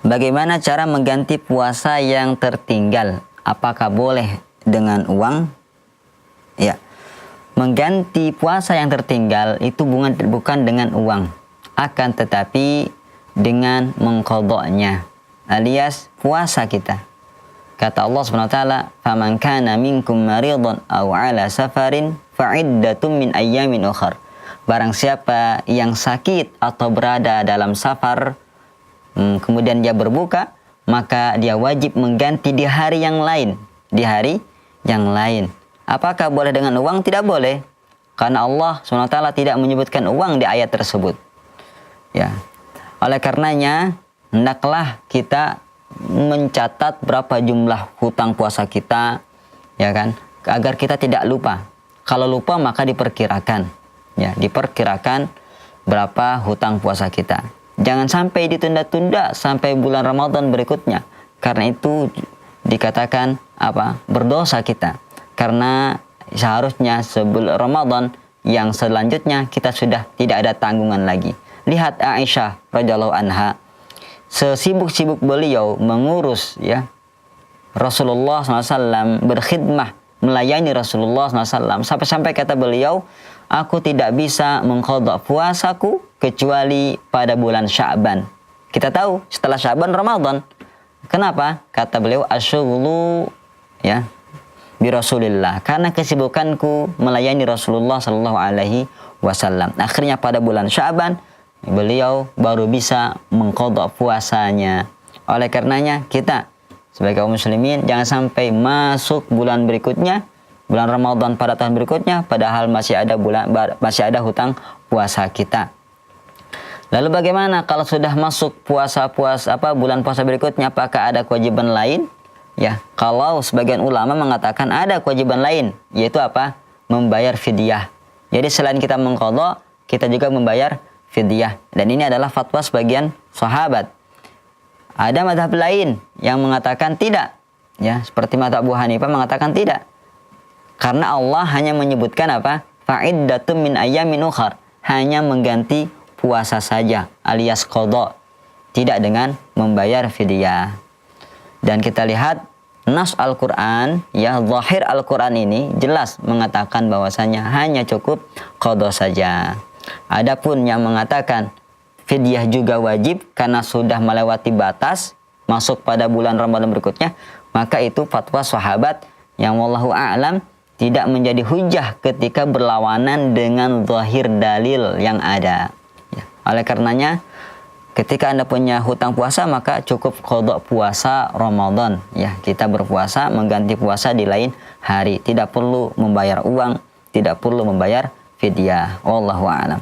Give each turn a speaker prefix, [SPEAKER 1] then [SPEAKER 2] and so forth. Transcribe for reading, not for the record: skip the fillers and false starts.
[SPEAKER 1] Bagaimana cara mengganti puasa yang tertinggal? Apakah boleh dengan uang? Ya, mengganti puasa yang tertinggal itu bukan dengan uang, akan tetapi dengan mengqadha'nya, alias puasa kita. Kata Allah SWT, "Faman kana minkum maridan aw 'ala safarin fa'iddatun min ayyamin ukhar." Barang siapa yang sakit atau berada dalam safar, kemudian dia berbuka, maka dia wajib mengganti di hari yang lain. Di hari yang lain. Apakah boleh dengan uang? Tidak boleh. Karena Allah SWT tidak menyebutkan uang di ayat tersebut. Ya. Oleh karenanya, hendaklah kita mencatat berapa jumlah hutang puasa kita, ya kan? Agar kita tidak lupa. Kalau lupa maka diperkirakan. Ya, diperkirakan berapa hutang puasa kita. Jangan sampai ditunda-tunda sampai bulan Ramadan berikutnya. Karena itu dikatakan berdosa kita. Karena seharusnya sebelum Ramadan yang selanjutnya kita sudah tidak ada tanggungan lagi. Lihat Aisyah radhiyallahu anha, sesibuk-sibuk beliau mengurus Rasulullah SAW, berkhidmah melayani Rasulullah SAW, sampai-sampai kata beliau, aku tidak bisa mengqadha puasaku kecuali pada bulan Sya'ban. Kita tahu setelah Sya'ban Ramadan. Kenapa? Kata beliau, asyghulu bi Rasulillah, karena kesibukanku melayani Rasulullah sallallahu alaihi wasallam. Akhirnya pada bulan Sya'ban beliau baru bisa mengqadha puasanya. Oleh karenanya kita sebagai kaum muslimin jangan sampai masuk bulan berikutnya, bulan Ramadan pada tahun berikutnya, padahal masih ada hutang puasa kita. Lalu bagaimana kalau sudah masuk bulan puasa berikutnya, apakah ada kewajiban lain? Ya, kalau sebagian ulama mengatakan ada kewajiban lain, yaitu membayar fidyah. Jadi selain kita mengqadha, kita juga membayar fidyah. Dan ini adalah fatwa sebagian sahabat. Ada mazhab lain yang mengatakan tidak. Ya, seperti mazhab Abu Hanifah mengatakan tidak. Karena Allah hanya menyebutkan fa'iddatun min ayyamin ukhar, hanya mengganti puasa saja alias qadha, tidak dengan membayar fidyah. Dan kita lihat nas Al-Qur'an, zahir Al-Qur'an ini jelas mengatakan bahwasanya hanya cukup qadha saja. Adapun yang mengatakan fidyah juga wajib karena sudah melewati batas masuk pada bulan Ramadan berikutnya, maka itu fatwa sahabat yang wallahu a'lam tidak menjadi hujah ketika berlawanan dengan zahir dalil yang ada. Oleh karenanya, ketika Anda punya hutang puasa, maka cukup qadha puasa Ramadan. Ya, kita berpuasa mengganti puasa di lain hari. Tidak perlu membayar uang, tidak perlu membayar fidyah. Wallahu a'lam.